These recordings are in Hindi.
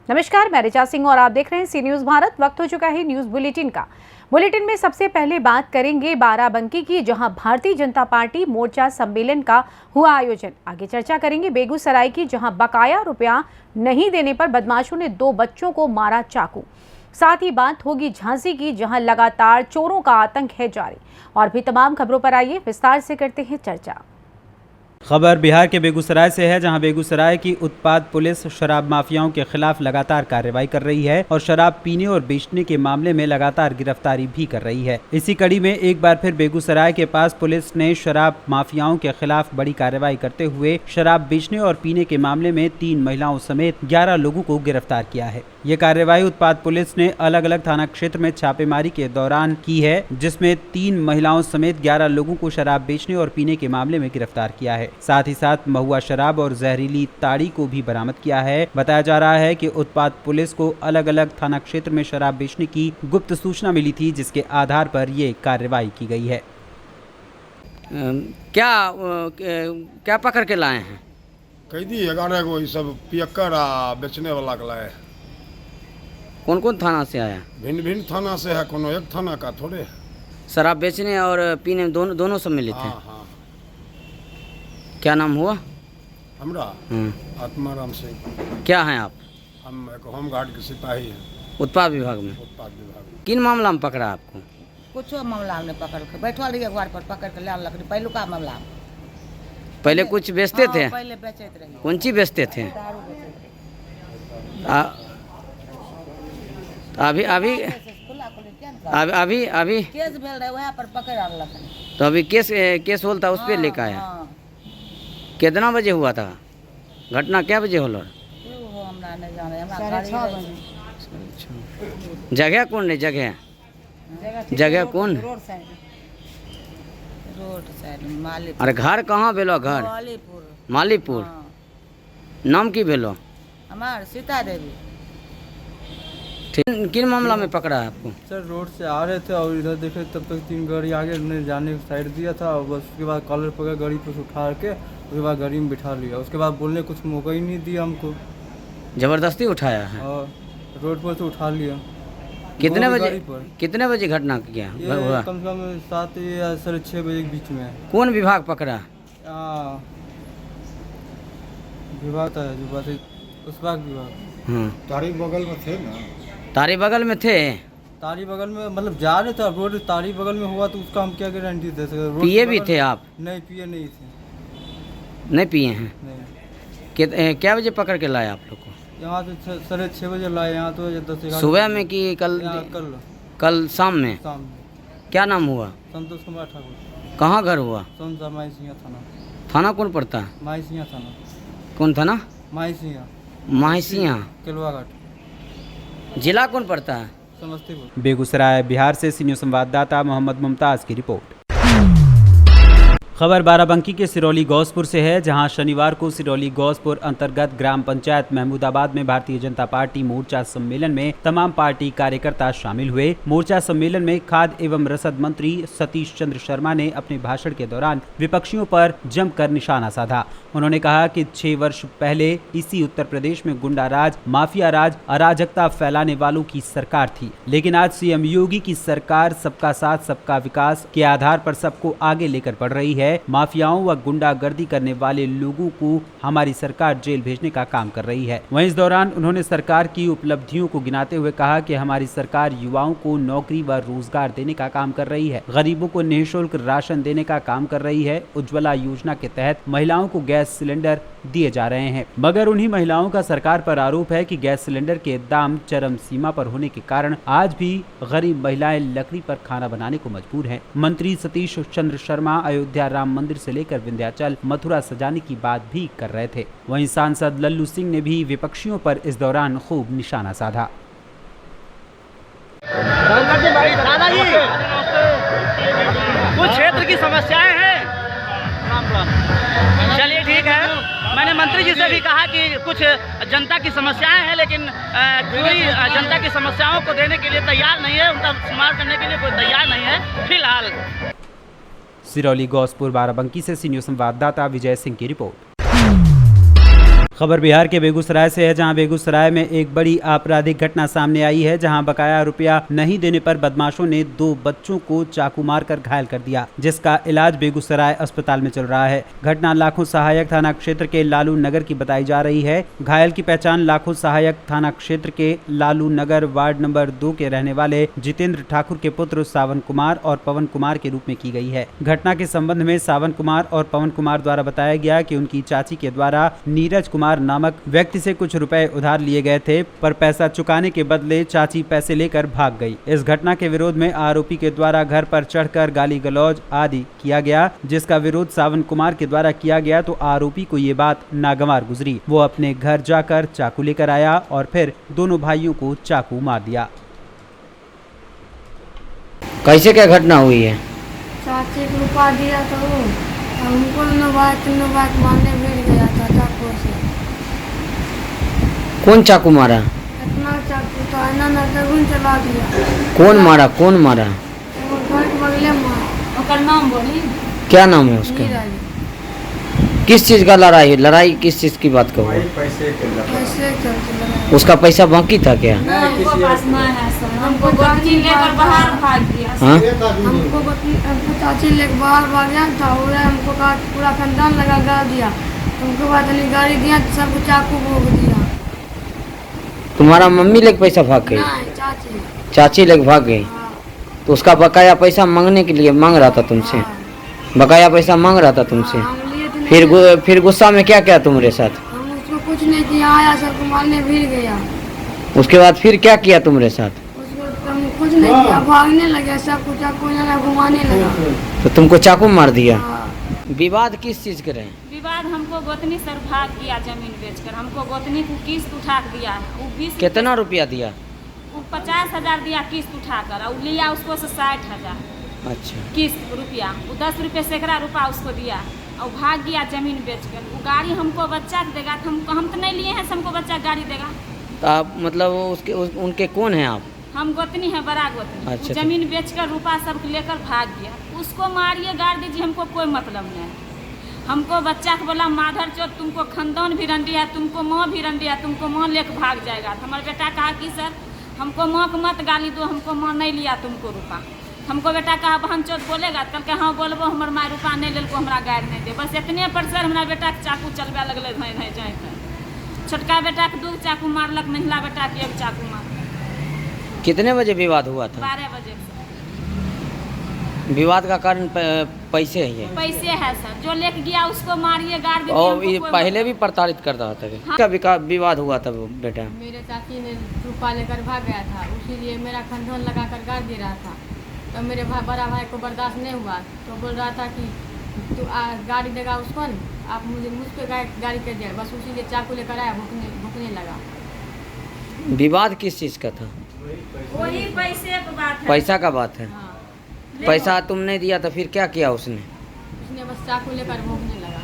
नमस्कार, मैं ऋचा सिंह और आप देख रहे हैं सी न्यूज भारत। वक्त हो चुका है न्यूज बुलेटिन का। बुलेटिन में सबसे पहले बात करेंगे बाराबंकी की, जहां भारतीय जनता पार्टी मोर्चा सम्मेलन का हुआ आयोजन। आगे चर्चा करेंगे बेगूसराय की, जहां बकाया रुपया नहीं देने पर बदमाशों ने 2 बच्चों को मारा चाकू। साथ ही बात होगी झांसी की, जहां लगातार चोरों का आतंक है जारी। और भी तमाम खबरों पर आइए विस्तार से करते हैं चर्चा। खबर बिहार के बेगूसराय से है, जहां बेगूसराय की उत्पाद पुलिस शराब माफियाओं के खिलाफ लगातार कार्रवाई कर रही है और शराब पीने और बेचने के मामले में लगातार गिरफ्तारी भी कर रही है। इसी कड़ी में एक बार फिर बेगूसराय के पास पुलिस ने शराब माफियाओं के खिलाफ बड़ी कार्रवाई करते हुए शराब बेचने और पीने के मामले में 3 महिलाओं समेत 11 लोगों को गिरफ्तार किया है। ये कार्रवाई उत्पाद पुलिस ने अलग अलग थाना क्षेत्र में छापेमारी के दौरान की है, जिसमें 3 महिलाओं समेत 11 लोगों को शराब बेचने और पीने के मामले में गिरफ्तार किया है। साथ ही साथ महुआ शराब और जहरीली ताड़ी को भी बरामद किया है। बताया जा रहा है कि उत्पाद पुलिस को अलग अलग थाना क्षेत्र में शराब बेचने की गुप्त सूचना मिली थी, जिसके आधार पर ये कार्रवाई की गई है। क्या पकड़ के लाए हैं? कैदी 11 गो ये सब पियक्कर आ बेचने वाला के लाए। कौन कौन थाना से आया? भिन्न भिन्न थाना से है, कोनो एक थाना का थोड़े है। शराब बेचने और पीने दोनों सब मिले थे। हाँ। क्या नाम हुआ? हमरा आत्माराम सिंह। क्या हैं आप? हम एक होमगार्ड के सिपाही हैं उत्पाद विभाग में। उत्पाद विभाग में। किन मामला में पकड़ा आपको? कुछ मामला में पकड़ के बैठा रहिए घर पर, पकड़ के लाल लकड़ी पहलू का मामला। पहले कुछ बेचते थे? पहले बेचते रहिए। कौन चीज बेचते थे? दारू बेचते अभी केस भेल रहे, वहाँ पर पकड़ आनलक। तो अभी केस होल था, उस पर लेकर आया। हाँ। कितना बजे हुआ था घटना? क्या बजे होल? हमरा नहीं जाने, हमरा गाड़ी रही। जगह कौन है? जगह कौन? Road side Malipur. अरे घर कहाँ भेलो? घर मालीपुर। हाँ। नाम की भेलो? हमार सीता देवी। किन मामला में पकड़ा है आपको? सर रोड से आ रहे थे और इधर देखे तब तक 3 गाड़ी आगे उन्हें जाने की साइड दिया था और बस उसके बाद कॉलर पकड़ गाड़ी पर उठा के उसके बाद गाड़ी में बिठा लिया। उसके बाद बोलने कुछ मौका ही नहीं दिया हमको, जबरदस्ती उठाया है और रोड पर से उठा लिया। कितने बजे घटना किया हुआ? कम से कम 7 या 6:30 बजे के बीच में। कौन विभाग पकड़ा? विभाग था जो बात है उस विभाग। तारी बगल में थे ना। तारी बगल में थे? तारी बगल में मतलब जा रहे थे, रोड तारी बगल में हुआ तो उसका हम क्या गारंटी दे सकते? पिए भी थे आप? नहीं, पिए नहीं थे। नहीं पिए हैं? नहीं। क्या बजे पकड़ के लाए आप लोग को? यहाँ से 6:30 बजे लाए। यहाँ तो 10 सुबह में कि कल शाम में? शाम में। क्या नाम हुआ? संतोष कुमार ठाकुर। कहाँ घर हुआ? सोनसा माईसिंह थाना। थाना कौन पड़ता है? माईसिंह थाना। कौन थाना? माईसिंह केलवाघाट। जिला कौन पड़ता है? समस्तीपुर। बेगूसराय बिहार से सी न्यूज संवाददाता मोहम्मद मुमताज की रिपोर्ट। खबर बाराबंकी के सिरौली गौसपुर से है, जहां शनिवार को सिरौली गौसपुर अंतर्गत ग्राम पंचायत महमूदाबाद में भारतीय जनता पार्टी मोर्चा सम्मेलन में तमाम पार्टी कार्यकर्ता शामिल हुए। मोर्चा सम्मेलन में खाद्य एवं रसद मंत्री सतीश चंद्र शर्मा ने अपने भाषण के दौरान विपक्षियों पर जमकर निशाना साधा। उन्होंने कहा कि 6 वर्ष पहले इसी उत्तर प्रदेश में गुंडा राज, माफिया राज, अराजकता फैलाने वालों की सरकार थी, लेकिन आज सीएम योगी की सरकार सबका साथ सबका विकास के आधार पर सबको आगे लेकर बढ़ रही है। माफियाओं व गुंडागर्दी करने वाले लोगों को हमारी सरकार जेल भेजने का काम कर रही है। वहीं इस दौरान उन्होंने सरकार की उपलब्धियों को गिनाते हुए कहा कि हमारी सरकार युवाओं को नौकरी व रोजगार देने का काम कर रही है, गरीबों को निःशुल्क राशन देने का काम कर रही है, उज्ज्वला योजना के तहत महिलाओं को गैस सिलेंडर दिए जा रहे हैं। मगर उन्हीं महिलाओं का सरकार पर आरोप है कि गैस सिलेंडर के दाम चरम सीमा पर होने के कारण आज भी गरीब महिलाएं लकड़ी पर खाना बनाने को मजबूर हैं। मंत्री सतीश चंद्र शर्मा अयोध्या राम मंदिर से लेकर विंध्याचल, मथुरा सजाने की बात भी कर रहे थे। वहीं सांसद लल्लू सिंह ने भी विपक्षियों पर इस दौरान खूब निशाना साधा। कुछ क्षेत्र की समस्याएं हैं, चलिए ठीक है। मैंने मंत्री जी से भी कहा कि कुछ जनता की समस्याएं हैं, लेकिन पूरी जनता की समस्याओं को देने के लिए तैयार नहीं है, उनका समाधान करने के लिए कोई तैयार नहीं है फिलहाल। सिरौली गौसपुर बाराबंकी से सी न्यूज संवाददाता विजय सिंह की रिपोर्ट। खबर बिहार के बेगूसराय से है, जहां बेगूसराय में एक बड़ी आपराधिक घटना सामने आई है, जहां बकाया रुपया नहीं देने पर बदमाशों ने 2 बच्चों को चाकू मारकर घायल कर दिया, जिसका इलाज बेगूसराय अस्पताल में चल रहा है। घटना लाखों सहायक थाना क्षेत्र के लालू नगर की बताई जा रही है। घायल की पहचान लाखों सहायक थाना क्षेत्र के लालू नगर वार्ड नंबर 2 के रहने वाले जितेंद्र ठाकुर के पुत्र सावन कुमार और पवन कुमार के रूप में की गई है। घटना के संबंध में सावन कुमार और पवन कुमार द्वारा बताया गया कि उनकी चाची के द्वारा नीरज कुमार नामक व्यक्ति से कुछ रुपए उधार लिए गए थे, पर पैसा चुकाने के बदले चाची पैसे लेकर भाग गई। इस घटना के विरोध में आरोपी के द्वारा घर पर चढ़कर गाली गलौज आदि किया गया, जिसका विरोध सावन कुमार के द्वारा किया गया तो आरोपी को ये बात नागवार गुजरी। वो अपने घर जाकर चाकू लेकर आया और फिर दोनों भाइयों को चाकू मार दिया। कैसे क्या घटना हुई है? चाची को रुपया दिया तो हमको बात मारने बैठ गया था चाकू से। कौन चाकू मारा? इतना चाकू तो आना ना दगुन चला दिया। कौन मारा? कौन मारा? वो घर के बगले मारा। उसका नाम बोली? क्या नाम है उसका? किस चीज का लड़ाई है? लड़ाई किस चीज की बात करो? पैसे चलते लड़ाई। उसका पैसा बाकी था क्या? हमको पास ना है सर। हमको चाची लेकर बाहर भाग गया। हाँ? हमको चाची लेकर बाहर भाग गया था। हमको पूरा खानदान लगा गाड़ दिया। हमको बाद में गाड़ी दिया तो सबको चाकू भोग दिया। तुम्हारा मम्मी लेके पैसा भाग गई? नहीं, चाची। चाची लेके भाग गई? हाँ। तो उसका बकाया पैसा मांगने के लिए मांग रहा था तुमसे? बकाया पैसा मांग रहा था तुमसे? हम लिए थे। फिर गुस्सा में क्या किया तुम्हारे साथ? हम उसको कुछ नहीं किया, आया सबको मारने भिड़ गया। उसके बाद फिर क्या किया तुम्हारे साथ? उसको हम कुछ नहीं किया, भागने लगे, सबको चाकू लेना घुमाने लगा। तो तुमको चाकू मार दिया? हाँ। विवाद किस चीज के रहे? विवाद हमको गोतनी सर भाग गया जमीन बेचकर। हमको गोतनी को किस्त उठा दिया। वो 20 कितना रुपया दिया? वो 50,000 दिया किस्त उठाकर, और लिया उसको से 60,000 अच्छा। किस्त रुपया। वो 10 रुपये सैकड़ा रुपया उसको दिया और भाग गया जमीन बेचकर। वो गाड़ी हमको बच्चा देगा, तो हम तो नहीं लिए हैं, हमको बच्चा गाड़ी देगा। तो आप मतलब उनके कौन हैं आप? हम गोतनी है, बड़ा गोतनी। अच्छा, वो जमीन बेचकर रुपया सब लेकर भाग गया। उसको मारिए गाड़ दीजिए, हमको कोई मतलब नहीं। हमको बच्चा को बोला माधर चोर, तुमको खानदान भी रंडी है, तुमको माँ भी रंडी है, तुमको माँ लेकर भाग जाएगा। तो हमारा बेटा कहा कि सर हमको माँ को मत गाली दो, हमको माँ नहीं लिया तुमको रुपया। हमको बेटा कहा बहन चोर बोलेगा, कल के हाँ बोलबो हमारे माँ रुपया नहीं ले को हमारा गाड़ी नहीं दे। बस इतने पर सर हमारा बेटा के चाकू चलबे लगल नहीं जाए। छोटका बेटा के 2 चाकू मारलक, महिला बेटा के 1 चाकू मार। कितने बजे विवाद हुआ था? 12 बजे। विवाद का कारण पैसे ही है? पैसे है सर, जो लेके गया उसको मारिए गाड़ दीजिए। और ये पहले भी प्रताड़ित करता था? हाँ। क्या विवाद हुआ था बेटा? मेरे चाची ने रुपया लेकर भाग गया था, इसीलिए मेरा खंडन लगाकर गाड़ दे रहा था। तो मेरे बड़ा भाई को बर्दाश्त नहीं हुआ, तो बोल रहा था कि तू गाड़ी देगा उसको, आप मुझ पर गाड़ी कर दिया। बस उसी लिए चाकू लेकर आया, भूखने लगा। विवाद किस चीज़ का था? वही पैसे की बात है। पैसा का बात है? हाँ। पैसा तुम नहीं दिया तो फिर क्या किया उसने? उसने बस चाकू लेकर भूखने लगा।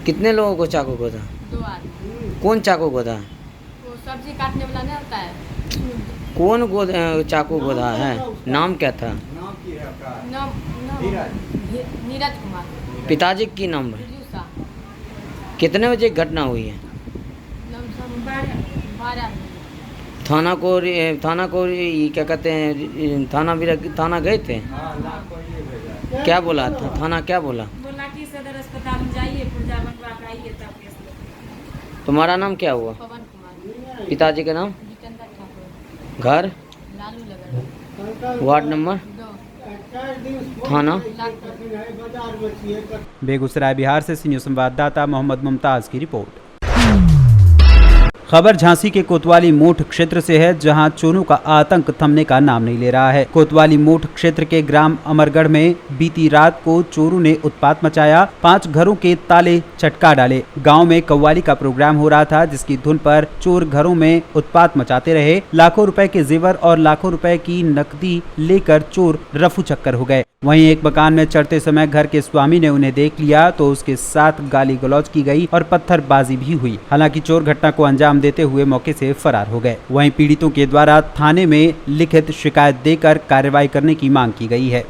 कितने लोगों को चाकू गोदा? 2 आदमी। कौन चाकू गोदा? वो सब्जी काटने वाला नहीं होता है। कौन चाकू गोदा है? नाम क्या था? नाम नीरज कुमार। पिताजी की नाम है? बिरजू शाह। कितने बजे घटना हुई है? लमसम 12 थाना को ये क्या कहते हैं, थाना गए थे? क्या बोला था थाना? क्या बोला? बोला कि सदर अस्पताल में जाइए, पुर्जा बनवा के आइए तब केस लगेगा। तुम्हारा नाम क्या हुआ? पवन कुमार। पिताजी का नाम? जितेंद्र ठाकुर। घर? लालू नगर। Ward number? 2। थाना? बेगूसराय बिहार से सी न्यूज़ संवाददाता मोहम्मद मुमताज की रिपोर्ट। खबर झांसी के कोतवाली मोठ क्षेत्र से है, जहां चोरों का आतंक थमने का नाम नहीं ले रहा है। कोतवाली मोठ क्षेत्र के ग्राम अमरगढ़ में बीती रात को चोरों ने उत्पात मचाया। 5 घरों के ताले चटका डाले। गांव में कव्वाली का प्रोग्राम हो रहा था, जिसकी धुन पर चोर घरों में उत्पात मचाते रहे। लाखों रुपए के जेवर और लाखों रुपए की नकदी लेकर चोर रफू चक्कर हो गए। वहीं एक मकान में चढ़ते समय घर के स्वामी ने उन्हें देख लिया तो उसके साथ गाली गलौज की गई और पत्थरबाजी भी हुई। हालांकि चोर घटना को अंजाम देते हुए मौके से फरार हो गए। वहीं पीड़ितों के द्वारा थाने में लिखित शिकायत देकर कार्रवाई करने की मांग की गई है।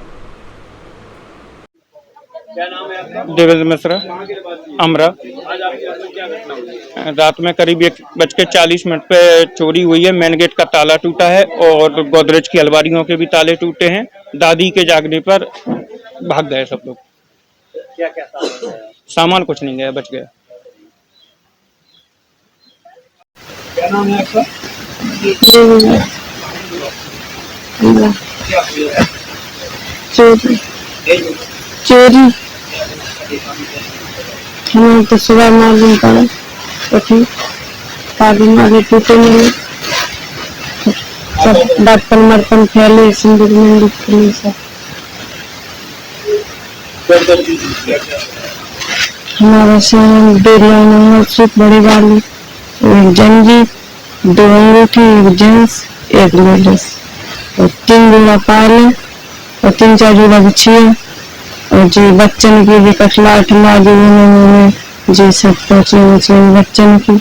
क्या नाम है आपका? देवेंद्र मिश्रा, अमरा। आज आपके यहाँ पे क्या घटना हुई? रात में करीब 1:40 पे चोरी हुई है। मेन गेट का ताला टूटा है और गोदरेज की अलमारियों के भी ताले टूटे हैं। दादी के जागने पर भाग गए सब लोग। क्या क्या सामान है? सामान कुछ नहीं गया, बच गया। क्या नाम है आपका? क्या हुआ है? चोरी हमें तो सुबह मालूम पड़ा, उठी ताले मारे टूटे नहीं, सब बर्तन बर्तन फैले, सिंदूर मंदिर फैले सब। हमारे से 2 लाइन सूट बड़ी वाली, एक जंजी, 2 अंगूठी, एक जींस, एक लेडीज और 3 जोड़ा पायल और 3-4 जोड़ा बिछिया और जी बच्चन की भी कटला अटला जी सब पहुँचे बच्चन की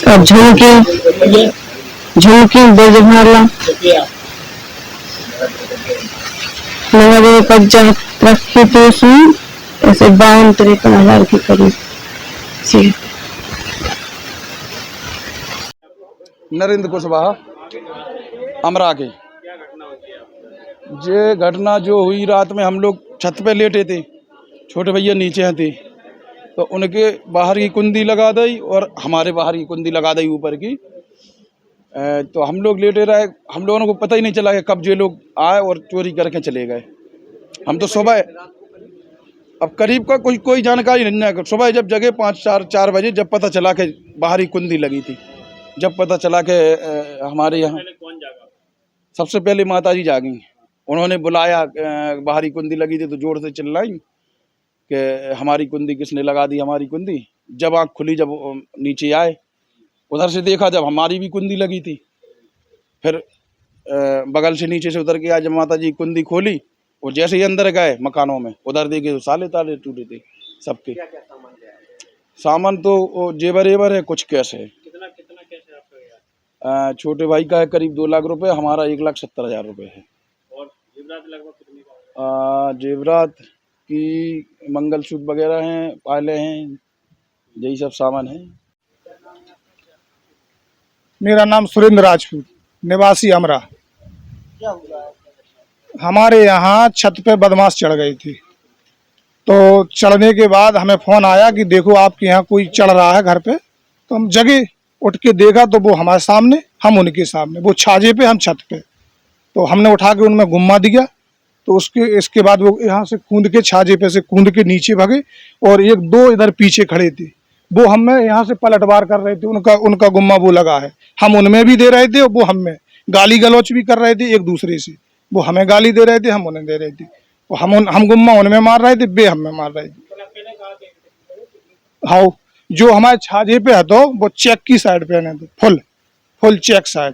और झुमकी बेजभाला कब्जा रखी थी उसमें, ऐसे 52-53 की करीब। नरेंद्र कुशवाहा, अमरा के। ये घटना जो हुई, रात में हम लोग छत पे लेटे थे, छोटे भैया नीचे थे, तो उनके बाहर की कुंडी लगा दी और हमारे बाहर की कुंडी लगा दी ऊपर की। तो हम लोग लेटे रहे, हम लोगों को पता ही नहीं चला कि कब ये लोग आए और चोरी करके चले गए। हम तो सुबह, अब करीब का कोई जानकारी नहीं है। सुबह जब जगह 5-4 बजे, जब पता चला कि बाहरी कुंडी लगी थी, जब पता चला कि हमारे यहाँ सबसे पहले माता जी जागी, उन्होंने बुलाया, बाहरी कुंडी लगी थी तो जोर से चिल्लाई कि हमारी कुंडी किसने लगा दी, हमारी कुंडी। जब आँख खुली, जब नीचे आए, उधर से देखा जब हमारी भी कुंडी लगी थी, फिर बगल से नीचे से उतर के आज जब माता जी कुंडी खोली और जैसे ही अंदर गए मकानों में, उधर देखे तो साले ताले टूटे थे सबके। सामान तो जेवर है, कुछ कैश है। कितना कैश है आपका यहाँ? छोटे भाई का है करीब 2 लाख रुपए, हमारा 1,70,000 रुपए है। और जेवरात लगभग कितने का? जेवरात की मंगलसूत्र वगैरह हैं, पायलें हैं, यही सब सामान है। मेरा नाम सुरेंद्र राजपूत, निवासी अमरा। क्या हुआ? हमारे यहाँ छत पे बदमाश चढ़ गई थी, तो चढ़ने के बाद हमें फ़ोन आया कि देखो आपके यहाँ कोई चढ़ रहा है घर पे। तो हम जगे, उठ के देखा तो वो हमारे सामने, हम उनके सामने, वो छाजे पे, हम छत पे। तो हमने उठा के उनमें घुमा दिया। तो इसके बाद वो यहाँ से कूद के, छाजे पे से कूद के नीचे भागे और 1-2 इधर पीछे खड़े थे, वो हमें यहाँ से पलटवार कर रहे थे। उनका गुम्मा वो लगा है, हम उनमें भी दे रहे थे और वो हमें गाली गलौच भी कर रहे थे एक दूसरे से। वो हमें गाली दे रहे थे, हम उन्हें दे रहे थे। हम गुम्मा उनमें मार रहे थे, बे हमें मार रहे थे। हाँ, जो हमारे छाजे पे है तो वो चेक की साइड पहने थे, फुल चेक साइड।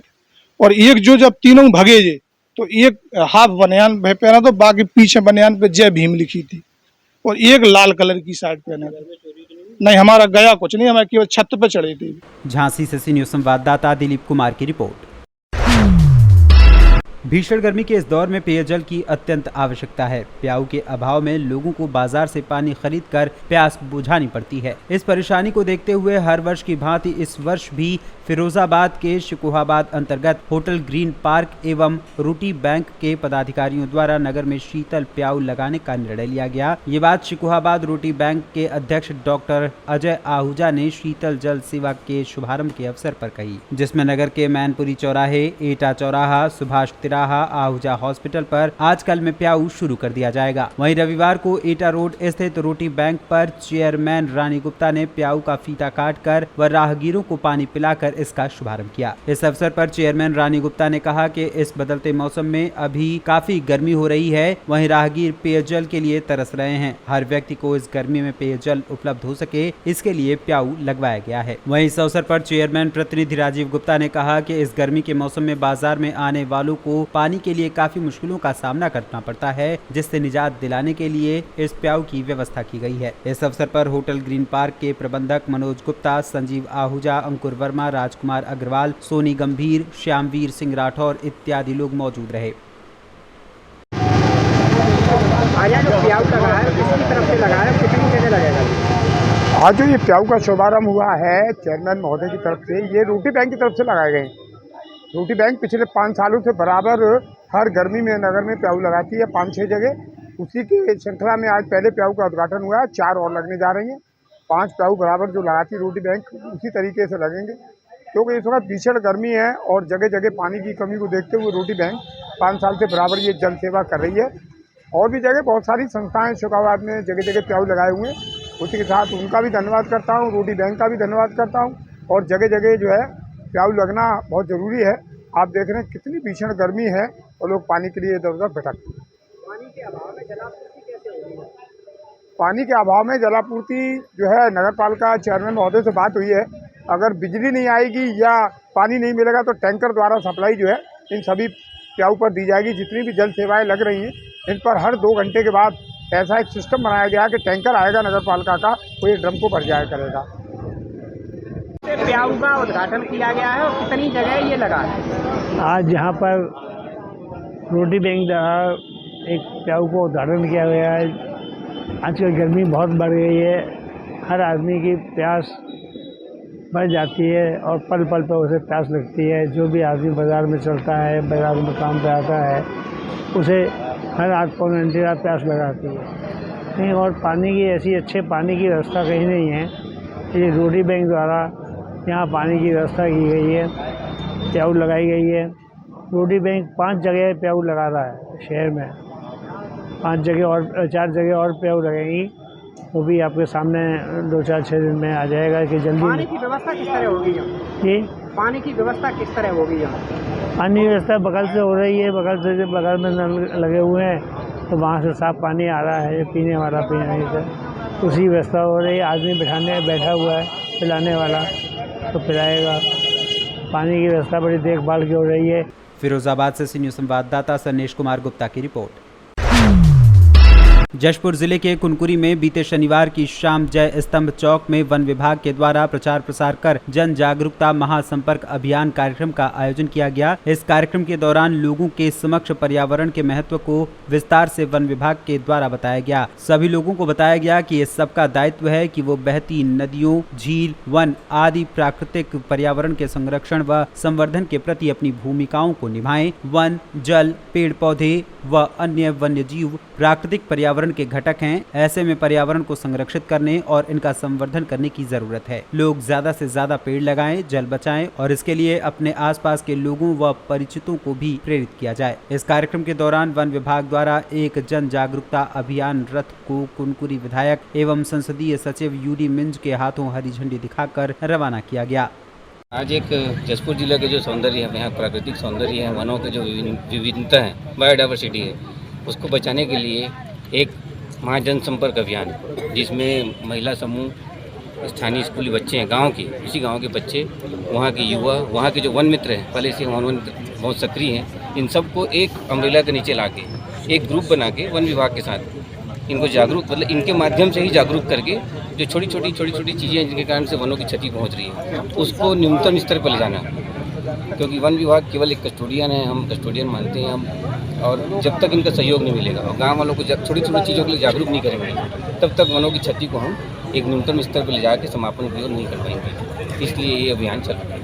और एक जो जब तीनों भगे जे, तो एक हाफ बनियान पहना, तो बाकी पीछे बनियान पे जय भीम लिखी थी, और एक लाल कलर की साइड पहने थे। नहीं, हमारा गया कुछ नहीं, हमें केवल छत पे चढ़े थे। झांसी से न्यूज़ संवाददाता दिलीप कुमार की रिपोर्ट। भीषण गर्मी के इस दौर में पेयजल की अत्यंत आवश्यकता है। प्याऊ के अभाव में लोगों को बाजार से पानी खरीदकर प्यास बुझानी पड़ती है। इस परेशानी को देखते हुए हर वर्ष की भांति इस वर्ष भी फिरोजाबाद के शिकोहाबाद अंतर्गत होटल ग्रीन पार्क एवं रोटी बैंक के पदाधिकारियों द्वारा नगर में शीतल प्याऊ लगाने का निर्णय लिया गया। ये बात शिकोहाबाद रोटी बैंक के अध्यक्ष डॉक्टर अजय आहूजा ने शीतल जल सेवा के शुभारंभ के अवसर पर कही, जिसमें नगर के मैनपुरी चौराहे, एटा चौराहा, सुभाष आहूजा हॉस्पिटल पर आजकल में प्याऊ शुरू कर दिया जाएगा। वहीं रविवार को एटा रोड स्थित रोटी बैंक पर चेयरमैन रानी गुप्ता ने प्याऊ का फीता काटकर व राहगीरों को पानी पिलाकर इसका शुभारंभ किया। इस अवसर पर चेयरमैन रानी गुप्ता ने कहा कि इस बदलते मौसम में अभी काफी गर्मी हो रही है, वहीं राहगीर पेयजल के लिए तरस रहे हैं। हर व्यक्ति को इस गर्मी में पेयजल उपलब्ध हो सके, इसके लिए प्याऊ लगवाया गया है। वहीं इस अवसर पर चेयरमैन प्रतिनिधि राजीव गुप्ता ने कहा कि इस गर्मी के मौसम में बाजार में आने वालों को पानी के लिए काफी मुश्किलों का सामना करना पड़ता है, जिससे निजात दिलाने के लिए इस प्याऊ की व्यवस्था की गई है। इस अवसर पर होटल ग्रीन पार्क के प्रबंधक मनोज गुप्ता, संजीव आहूजा, अंकुर वर्मा, राजकुमार अग्रवाल, सोनी गंभीर, श्यामवीर सिंह राठौर इत्यादि लोग मौजूद रहे। आज जो ये प्याऊ का शुभारंभ हुआ है चेयरमैन महोदय की तरफ से, ये रोटी बैंक की तरफ से लगाए गए। रोटी बैंक पिछले 5 सालों से बराबर हर गर्मी में नगर में प्याऊ लगाती है 5-6 जगह। उसी की श्रृंखला में आज पहले प्याऊ का उद्घाटन हुआ है, 4 और लगने जा रही हैं। 5 प्याऊ बराबर जो लगाती रोटी बैंक उसी तरीके से लगेंगे, क्योंकि इस वक्त भीषण गर्मी है और जगह जगह पानी की कमी को देखते हुए रोटी बैंक 5 साल से बराबर ये जन सेवा कर रही है। और भी जगह बहुत सारी संस्थाएं शुकाबाद में जगह जगह प्याऊ लगाए हुए हैं। उसी के साथ उनका भी धन्यवाद करता हूँ, रोटी बैंक का भी धन्यवाद करता हूँ। और जगह जगह जो है प्याऊ लगना बहुत ज़रूरी है। आप देख रहे हैं कितनी भीषण गर्मी है और लोग पानी के लिए इधर उधर भटकते हैं। पानी के अभाव में जलापूर्ति कैसे होगी? पानी के अभाव में जलापूर्ति जो है नगर पालिका चेयरमैन महोदय से बात हुई है। अगर बिजली नहीं आएगी या पानी नहीं मिलेगा तो टैंकर द्वारा सप्लाई जो है इन सभी प्याऊ पर दी जाएगी। जितनी भी जल सेवाएं लग रही हैं इन पर हर 2 घंटे के बाद ऐसा एक सिस्टम बनाया गया है कि टैंकर आएगा नगर पालिका का, वो ये ड्रम को भर जाया करेगा। प्याऊ का उद्घाटन किया गया है और कितनी जगह ये लगा है? आज यहाँ पर रोटी बैंक द्वारा एक प्याऊ को उद्घाटन किया गया है। आजकल गर्मी बहुत बढ़ गई है, हर आदमी की प्यास बढ़ जाती है और पल पल पर उसे प्यास लगती है। जो भी आदमी बाज़ार में चलता है, बाज़ार में काम पे आता है, उसे हर आध पौन घंटे बाद प्यास लगाती है। नहीं, और पानी की ऐसी अच्छे पानी की व्यवस्था कहीं नहीं है। ये रोटी बैंक द्वारा यहाँ पानी की व्यवस्था की गई है, प्याऊ लगाई गई है। रोटी बैंक 5 जगह प्याऊ लगा रहा है शहर में, 5 जगह और 4 जगह और प्याऊ लगेंगी। वो भी आपके सामने 2-4-6 दिन में आ जाएगा कि जल्दी। पानी की व्यवस्था किस तरह होगी यहाँ? जी, पानी की व्यवस्था किस तरह होगी यहाँ? पानी की व्यवस्था बगल से हो रही है, बगल में नल लगे हुए हैं, तो वहाँ से साफ पानी आ रहा है पीने वाला, पीने से उसी व्यवस्था हो रही है। आदमी बैठा हुआ है, पिलाने वाला तो पिलाएगा। पानी की व्यवस्था बड़ी देखभाल की हो रही है। फिरोजाबाद से सी न्यूज़ संवाददाता सनेश कुमार गुप्ता की रिपोर्ट। जशपुर जिले के कुनकुरी में बीते शनिवार की शाम जय स्तंभ चौक में वन विभाग के द्वारा प्रचार प्रसार कर जन जागरूकता महासंपर्क अभियान कार्यक्रम का आयोजन किया गया। इस कार्यक्रम के दौरान लोगों के समक्ष पर्यावरण के महत्व को विस्तार से वन विभाग के द्वारा बताया गया। सभी लोगों को बताया गया कि ये सबका दायित्व है कि वो बहती नदियों, झील, वन आदि प्राकृतिक पर्यावरण के संरक्षण व संवर्धन के प्रति अपनी भूमिकाओं को निभाएं। वन, जल, पेड़ पौधे व अन्य वन्य जीव प्राकृतिक पर्यावरण के घटक हैं। ऐसे में पर्यावरण को संरक्षित करने और इनका संवर्धन करने की जरूरत है। लोग ज्यादा से ज्यादा पेड़ लगाएं, जल बचाएं और इसके लिए अपने आसपास के लोगों व परिचितों को भी प्रेरित किया जाए। इस कार्यक्रम के दौरान वन विभाग द्वारा एक जन जागरूकता अभियान रथ को कुनकुरी विधायक एवं संसदीय सचिव यूडी मिंज के हाथों हरी झंडी दिखाकर रवाना किया गया। आज एक जशपुर जिले के जो सौंदर्य है, यहाँ प्राकृतिक सौंदर्य है, वनों के जो विभिन्नता है, बायोडाइवर्सिटी है, उसको बचाने के लिए एक महाजन संपर्क अभियान, जिसमें महिला समूह, स्थानीय स्कूली बच्चे हैं गांव के, उसी गांव के बच्चे, वहां के युवा, वहां के जो वन मित्र हैं, पहले से वन मित्र बहुत सक्रिय हैं, इन सबको एक अम्ब्रेला के नीचे लाके एक ग्रुप बना के वन विभाग के साथ इनको जागरूक, मतलब इनके माध्यम से ही जागरूक करके जो छोटी छोटी चीज़ें हैं जिनके कारण से वनों की क्षति पहुँच रही है, उसको न्यूनतम स्तर पर ले जाना। क्योंकि वन विभाग केवल एक कस्टोडियन है, हम कस्टोडियन मानते हैं हम, और जब तक इनका सहयोग नहीं मिलेगा और गांव वालों को छोटी छोटी चीज़ों के लिए जागरूक नहीं करेंगे, तब तक वनों की क्षति को हम एक न्यूनतम स्तर पर ले जाकर समापन की ओर नहीं कर पाएंगे। इसलिए ये अभियान चल रहा है।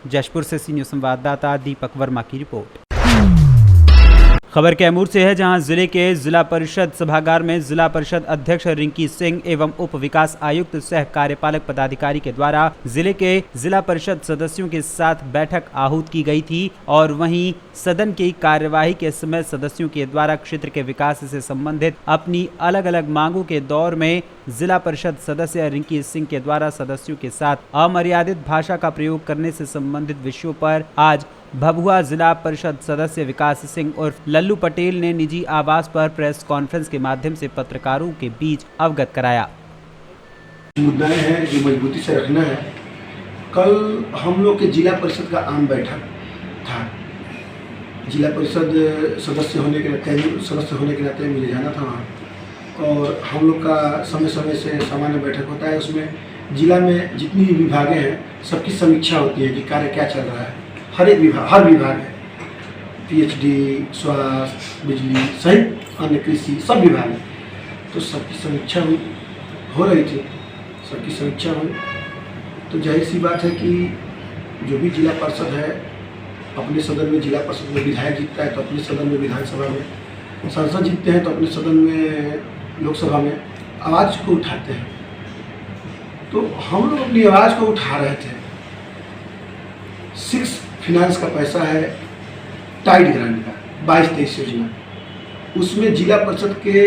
जशपुर से सी न्यूज़ संवाददाता दीपक वर्मा की रिपोर्ट। खबर कैमूर से है, जहां जिले के जिला परिषद सभागार में जिला परिषद अध्यक्ष रिंकी सिंह एवं उप विकास आयुक्त सह कार्यपालक पदाधिकारी के द्वारा जिले के जिला परिषद सदस्यों के साथ बैठक आहूत की गई थी। और वहीं सदन की कार्यवाही के समय सदस्यों के द्वारा क्षेत्र के विकास से संबंधित अपनी अलग अलग मांगों के दौर में जिला परिषद सदस्य रिंकी सिंह के द्वारा सदस्यों के साथ अमर्यादित भाषा का प्रयोग करने से संबंधित विषयों पर आज भभुआ जिला परिषद सदस्य विकास सिंह उर्फ लल्लू पटेल ने निजी आवास पर प्रेस कॉन्फ्रेंस के माध्यम से पत्रकारों के बीच अवगत कराया। मुद्दाएं हैं जो मजबूती से रखना है। कल हम लोग के जिला परिषद का आम बैठक था। जिला परिषद सदस्य होने के नाते मुझे जाना था वहाँ, और हम लोग का समय समय से सामान्य बैठक होता है। उसमें जिला में जितनी भी विभागें हैं सबकी समीक्षा होती है कि कार्य क्या चल रहा है। हर विभाग है, पीएचडी, स्वास्थ्य, बिजली सहित अन्य कृषि सब विभाग हैं, तो सबकी समीक्षा हो रही थी। सबकी समीक्षा हुई। तो जाहिर सी बात है कि जो भी जिला परिषद है अपने सदन में, जिला परिषद में विधायक जीतता है तो अपने सदन में, विधानसभा में सांसद जीतते हैं तो अपने सदन में, लोकसभा में आवाज़ को उठाते हैं। तो हम लोग अपनी आवाज़ को उठा रहे थे। 6 फिनांस का पैसा है, टाइड ग्रांट का 22-23 योजना, उसमें जिला परिषद के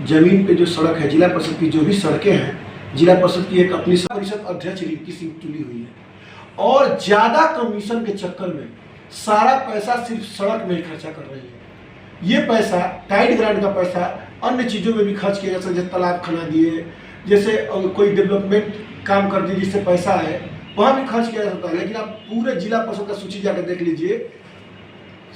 जमीन पे जो सड़क है, जिला परिषद की जो भी सड़कें हैं, जिला परिषद की एक अपनी परिषद अध्यक्ष रिंकी सिंह चुनी हुई है और ज़्यादा कमीशन के चक्कर में सारा पैसा सिर्फ सड़क में ही खर्चा कर रही है। ये पैसा, टाइड ग्रांट का पैसा अन्य चीज़ों में भी खर्च किया जा सकता है, जैसे तालाब खना दिए, जैसे कोई डेवलपमेंट काम कर दिए जिससे पैसा है, वहाँ भी खर्च किया जा सकता है। लेकिन आप पूरे जिला परिषद का सूची जाकर देख लीजिए,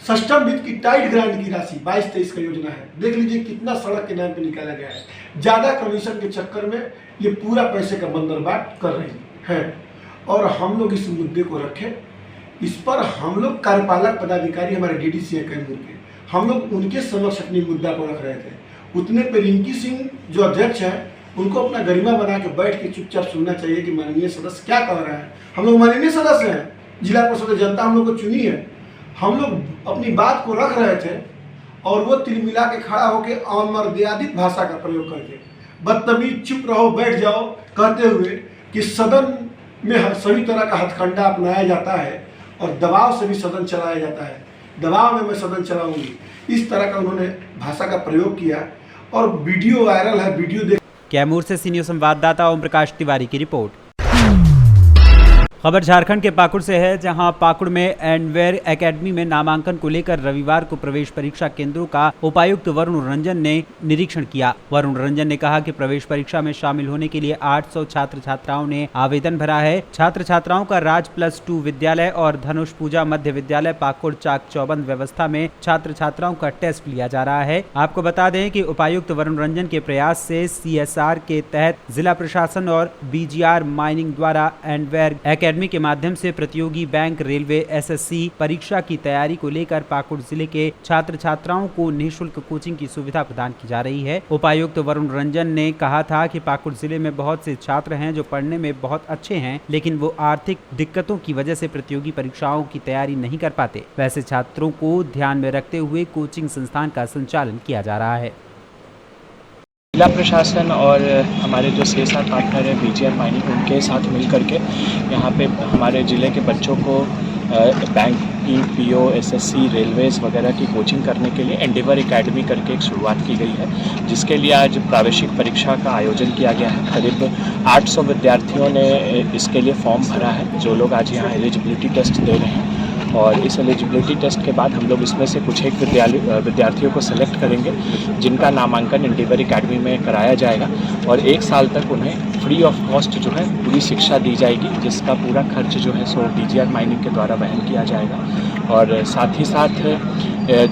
षष्ठम वित्त की टाइड ग्रांट की राशि 22-23 का योजना है, देख लीजिए कितना सड़क के नाम पे निकाला गया है। ज़्यादा कमीशन के चक्कर में ये पूरा पैसे का बंदरबाट कर रही है और हम लोग इस मुद्दे को रखें। इस पर हम लोग कार्यपालक पदाधिकारी हमारे डीडीसी है कैमूर के, हम लोग उनके समक्ष अपनी मुद्दा को रख रहे थे। उतने पे रिंकी सिंह जो अध्यक्ष हैं उनको अपना गरिमा बना के बैठ के चुपचाप सुनना चाहिए कि माननीय सदस्य क्या कह रहे हैं। हम लोग माननीय सदस्य हैं, जिला परिषद जनता हम लोग को चुनी है, हम लोग अपनी बात को रख रहे थे और वो तिलमिला के खड़ा होकर अमर्यादित भाषा का प्रयोग करके बदतमीज चुप रहो बैठ जाओ कहते हुए कि सदन में सभी तरह का हथकंडा अपनाया जाता है और दबाव से भी सदन चलाया जाता है, दबाव में मैं सदन चलाऊंगी, इस तरह का उन्होंने भाषा का प्रयोग किया और वीडियो वायरल है। वीडियो देख कैमूर से सीनियर संवाददाता ओम प्रकाश तिवारी की रिपोर्ट। खबर झारखंड के पाकुड़ से है, जहां पाकुड़ में एंडवेयर एकेडमी में नामांकन को लेकर रविवार को प्रवेश परीक्षा केंद्रों का उपायुक्त वरुण रंजन ने निरीक्षण किया। वरुण रंजन ने कहा कि प्रवेश परीक्षा में शामिल होने के लिए 800 छात्र छात्राओं ने आवेदन भरा है। छात्र छात्राओं का राज +2 विद्यालय और धनुष पूजा मध्य विद्यालय पाकुड़ चाक चौबंद व्यवस्था में छात्र छात्राओं का टेस्ट लिया जा रहा है। आपको बता दें कि उपायुक्त वरुण रंजन के प्रयास से CSR के तहत जिला प्रशासन और BGR माइनिंग द्वारा एंडवेयर एकेडमी के माध्यम से प्रतियोगी बैंक, रेलवे, SSC परीक्षा की तैयारी को लेकर पाकुड़ जिले के छात्र छात्राओं को निःशुल्क कोचिंग की सुविधा प्रदान की जा रही है। उपायुक्त वरुण रंजन ने कहा था कि पाकुड़ जिले में बहुत से छात्र हैं जो पढ़ने में बहुत अच्छे हैं, लेकिन वो आर्थिक दिक्कतों की वजह से प्रतियोगी परीक्षाओं की तैयारी नहीं कर पाते। वैसे छात्रों को ध्यान में रखते हुए कोचिंग संस्थान का संचालन किया जा रहा है। जिला प्रशासन और हमारे जो CSR पार्टनर है BGR माइनिंग, उनके साथ मिल करके यहाँ पे हमारे ज़िले के बच्चों को बैंकिंग, PO, SSC, रेलवेज़ वगैरह की कोचिंग करने के लिए एंडेवर एकेडमी करके एक शुरुआत की गई है, जिसके लिए आज प्रावेशिक परीक्षा का आयोजन किया गया है। करीब 800 विद्यार्थियों ने इसके लिए फॉर्म भरा है, जो लोग आज यहाँ एलिजिबिलिटी टेस्ट दे रहे हैं। और इस एलिजिबिलिटी टेस्ट के बाद हम लोग इसमें से कुछ एक विद्यार्थियों को सेलेक्ट करेंगे, जिनका नामांकन एंडेवर एकेडमी में कराया जाएगा और 1 साल तक उन्हें फ्री ऑफ कॉस्ट जो है पूरी शिक्षा दी जाएगी, जिसका पूरा खर्च जो है सो BGR माइनिंग के द्वारा वहन किया जाएगा। और साथ ही साथ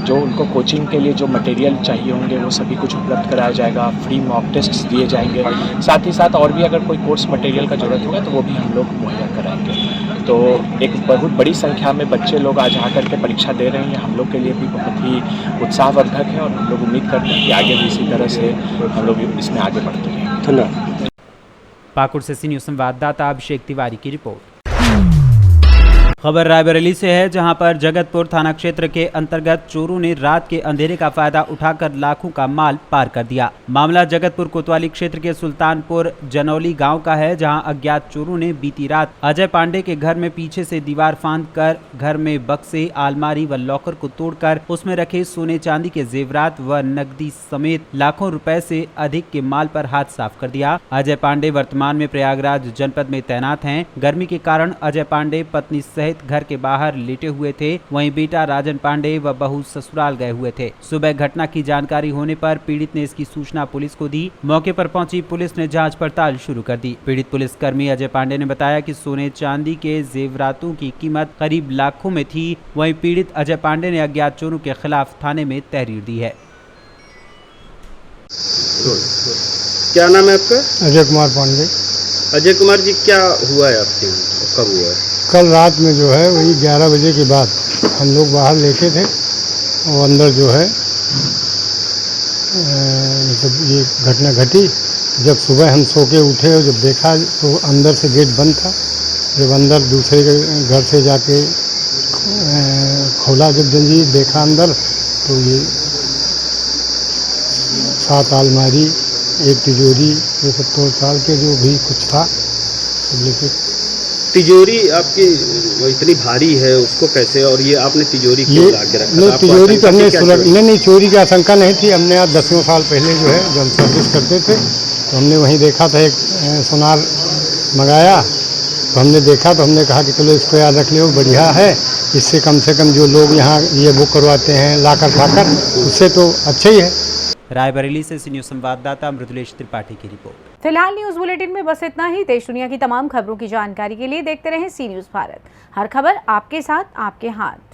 जो उनको कोचिंग के लिए जो मटेरियल चाहिए होंगे वो सभी कुछ उपलब्ध कराया जाएगा, फ्री मॉक टेस्ट दिए जाएंगे। साथ ही साथ और भी अगर कोई कोर्स मटेरियल का ज़रूरत होगा तो वो भी हम लोग मुहैया कराएंगे। तो एक बहुत बड़ी संख्या में बच्चे लोग आज आकर के परीक्षा दे रहे हैं, हम लोग के लिए भी बहुत ही उत्साहवर्धक है और हम लोग उम्मीद करते हैं कि आगे भी इसी तरह से हम लोग इसमें आगे बढ़ते रहें। धन्यवाद। पाकुड़ से सीनियर संवाददाता अभिषेक तिवारी की रिपोर्ट। खबर रायबरेली से है, जहां पर जगतपुर थाना क्षेत्र के अंतर्गत चोरों ने रात के अंधेरे का फायदा उठाकर लाखों का माल पार कर दिया। मामला जगतपुर कोतवाली क्षेत्र के सुल्तानपुर जनौली गांव का है, जहां अज्ञात चोरों ने बीती रात अजय पांडे के घर में पीछे से दीवार फांदकर घर में बक्से, अलमारी व लॉकर को तोड़कर उसमें रखे सोने चांदी के जेवरात व नकदी समेत लाखों रुपए से अधिक के माल पर हाथ साफ कर दिया। अजय पांडे वर्तमान में प्रयागराज जनपद में तैनात हैं। गर्मी के कारण अजय पांडे पत्नी सहित घर के बाहर लेटे हुए थे। वहीं बेटा राजन पांडे व बहू ससुराल गए हुए थे। सुबह घटना की जानकारी होने पर पीड़ित ने इसकी सूचना पुलिस को दी। मौके पर पहुंची पुलिस ने जांच पड़ताल शुरू कर दी। पीड़ित पुलिसकर्मी अजय पांडे ने बताया कि सोने चांदी के जेवरातों की कीमत करीब लाखों में थी। वहीं पीड़ित अजय पांडे ने अज्ञात चोरों के खिलाफ थाने में तहरीर दी है। क्या नाम है आपका? अजय कुमार पांडे। अजय कुमार जी, क्या हुआ है आपके यहाँ, कब हुआ है? कल रात में जो है वही 11 बजे के बाद हम लोग बाहर लेटे थे और अंदर जो है मतलब ये घटना घटी। जब सुबह हम सो के उठे और जब देखा तो अंदर से गेट बंद था। जब अंदर दूसरे के घर से जाके खोला, जब जंजीर देखा अंदर, तो ये 7 अलमारी, एक तिजोरी, ये सब तोड़ के जो भी कुछ था सब लेके। तिजोरी आपकी वो इतनी भारी है, उसको कैसे, और ये आपने तिजोरी क्यों ला के रखा? नहीं, तिजोरी तो हमने नहीं, चोरी की आशंका नहीं थी। हमने आज 10 साल पहले जो है जब सर्विस करते थे तो हमने वहीं देखा था, एक सोनार मंगाया तो हमने देखा, तो हमने कहा कि चलो इसको याद रख लो, बढ़िया है, इससे कम से कम जो लोग यहाँ ये बुक करवाते हैं लाकर खाकर, उससे तो अच्छा ही है। रायबरेली से सी न्यूज़ संवाददाता मृदुलेश त्रिपाठी की रिपोर्ट। फिलहाल न्यूज बुलेटिन में बस इतना ही। देश दुनिया की तमाम खबरों की जानकारी के लिए देखते रहें सी न्यूज़ भारत। हर खबर आपके साथ, आपके हाथ।